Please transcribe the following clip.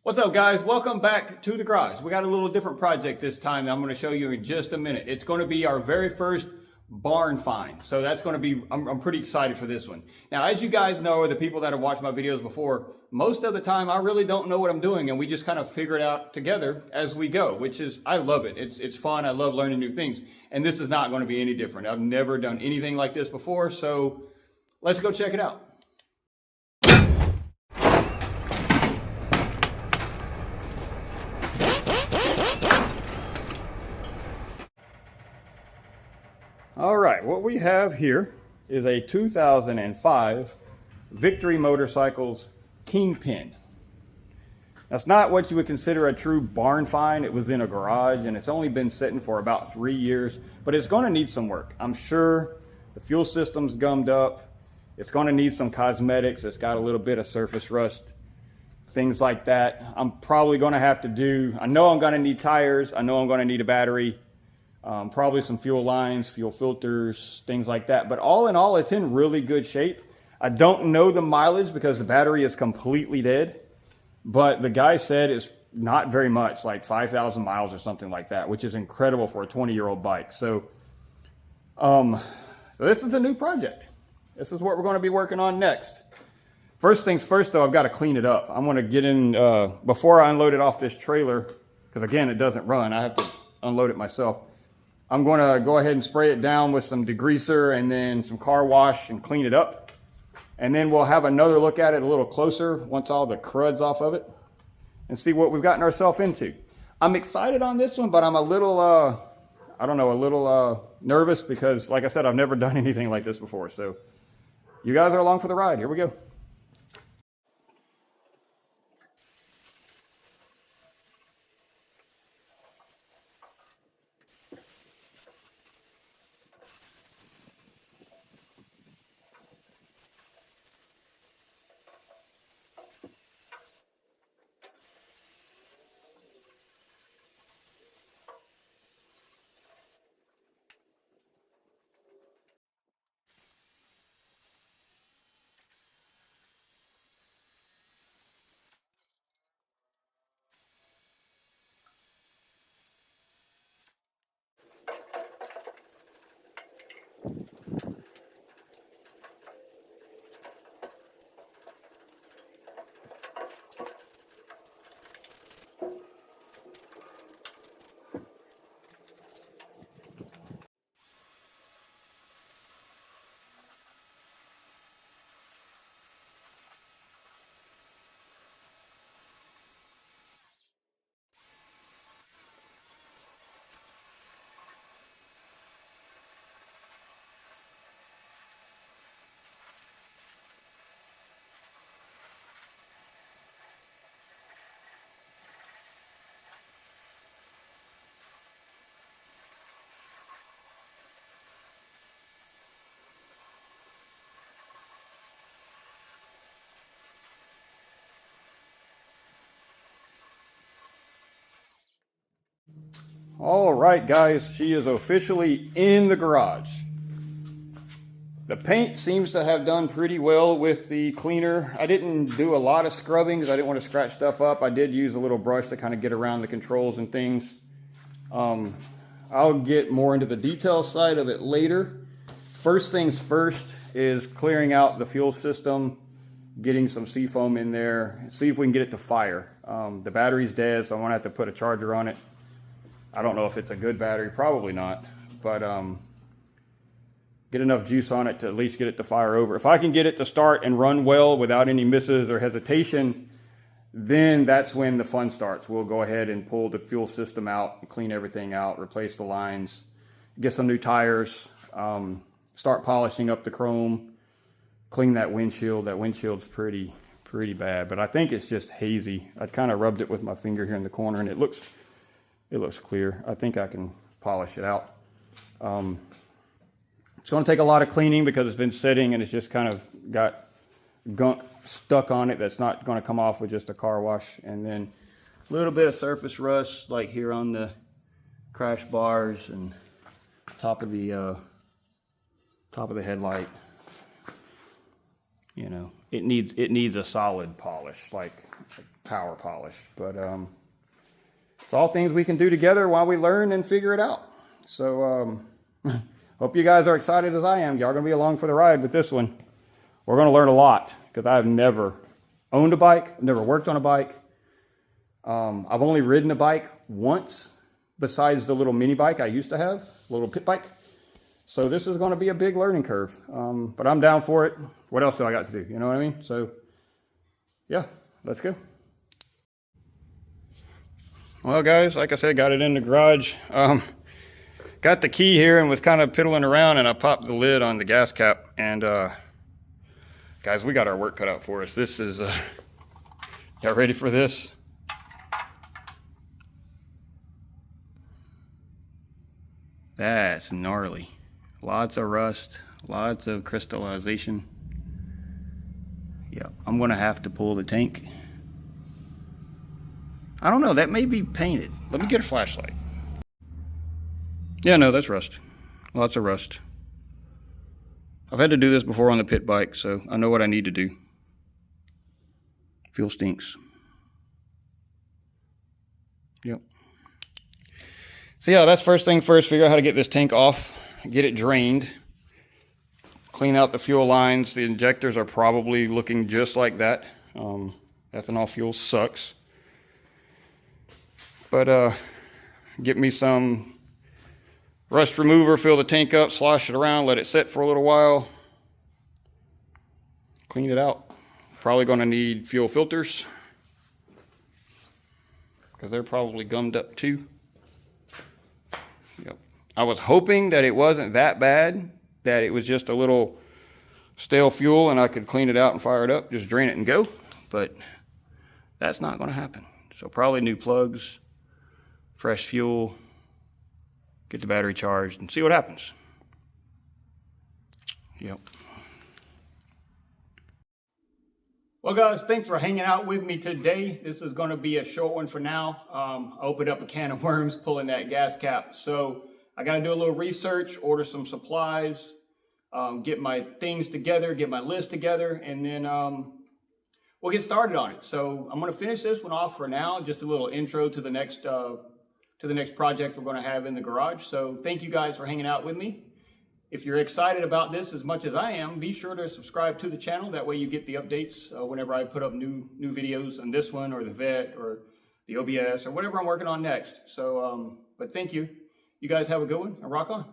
What's up, guys? Welcome back to the garage. We got a little different project this time that I'm going to show you in just a minute. It's going to be our very first barn find. So that's going to be, I'm pretty excited for this one. Now, as you guys know, or the people that have watched my videos before, most of the time I really don't know what I'm doing, and we just kind of figure it out together as we go, which is, I love it. It's fun. I love learning new things. And this is not going to be any different. I've never done anything like this before. So let's go check it out. All right, what we have here is a 2005 Victory Motorcycles Kingpin. That's not what you would consider a true barn find. It was in a garage and it's only been sitting for about 3 years, but it's going to need some work. I'm sure the fuel system's gummed up. It's going to need some cosmetics. It's got a little bit of surface rust, things like that. I'm probably going to have to do, I know I'm going to need tires. I know I'm going to need a battery. Probably some fuel lines, fuel filters, things like that. But all in all, it's in really good shape. I don't know the mileage because the battery is completely dead. But the guy said it's not very much, like 5,000 miles or something like that, which is incredible for a 20-year-old bike. So this is a new project. This is what we're going to be working on next. First things first, though, I've got to clean it up. I'm going to get in, before I unload it off this trailer, because again, it doesn't run. I have to unload it myself. I'm going to go ahead and spray it down with some degreaser and then some car wash and clean it up. And then we'll have another look at it a little closer once all the crud's off of it and see what we've gotten ourselves into. I'm excited on this one, but I'm a little, I don't know, a little nervous because, like I said, I've never done anything like this before. So you guys are along for the ride. Here we go. All right, guys, she is officially in the garage. The paint seems to have done pretty well with the cleaner. I didn't do a lot of scrubbing because I didn't want to scratch stuff up. I did use a little brush to kind of get around the controls and things. I'll get more into the detail side of it later. First things first is clearing out the fuel system, getting some seafoam in there, see if we can get it to fire. The battery's dead, so I'm gonna have to put a charger on it. I don't know if it's a good battery, probably not, but get enough juice on it to at least get it to fire over. If I can get it to start and run well without any misses or hesitation, then that's when the fun starts. We'll go ahead and pull the fuel system out, clean everything out, replace the lines, get some new tires, start polishing up the chrome, clean that windshield. That windshield's pretty bad, but I think it's just hazy. I kind of rubbed it with my finger here in the corner and it looks clear. I think I can polish it out. It's going to take a lot of cleaning because it's been sitting and it's just kind of got gunk stuck on it that's not going to come off with just a car wash. And then a little bit of surface rust like here on the crash bars and top of the headlight. You know, it needs a solid polish, like power polish. But it's all things we can do together while we learn and figure it out. So hope you guys are excited as I am. Y'all gonna be along for the ride with this one. We're gonna learn a lot because I've never owned a bike, never worked on a bike. I've only ridden a bike once besides the little mini bike I used to have, little pit bike. So this is going to be a big learning curve, but I'm down for it. What else do I got to do? You know what I mean? So yeah, let's go. Well guys, like I said, got it in the garage. Got the key here and was kind of piddling around, and I popped the lid on the gas cap, and guys, we got our work cut out for us. This is, y'all ready for this? That's gnarly. Lots of rust, lots of crystallization. Yeah, I'm gonna have to pull the tank. I don't know, that may be painted. Let me get a flashlight. Yeah, no, that's rust. Lots of rust. I've had to do this before on the pit bike, so I know what I need to do. Fuel stinks. Yep. So yeah, that's first thing first, figure out how to get this tank off, get it drained, clean out the fuel lines. The injectors are probably looking just like that. Ethanol fuel sucks. But get me some rust remover, fill the tank up, slosh it around, let it sit for a little while, clean it out. Probably gonna need fuel filters because they're probably gummed up too. Yep. I was hoping that it wasn't that bad, that it was just a little stale fuel and I could clean it out and fire it up, just drain it and go, but that's not gonna happen. So probably new plugs, fresh fuel, get the battery charged and see what happens. Yep. Well guys, thanks for hanging out with me today. This is going to be a short one for now. I opened up a can of worms pulling that gas cap. So I got to do a little research, order some supplies, get my things together, get my list together, and then we'll get started on it. So I'm going to finish this one off for now. Just a little intro to the next project we're going to have in the garage. So thank you guys for hanging out with me. If you're excited about this as much as I am, be sure to subscribe to the channel. That way you get the updates whenever I put up new videos on this one or the vet or the OBS or whatever I'm working on next. So, but thank you. You guys have a good one and rock on.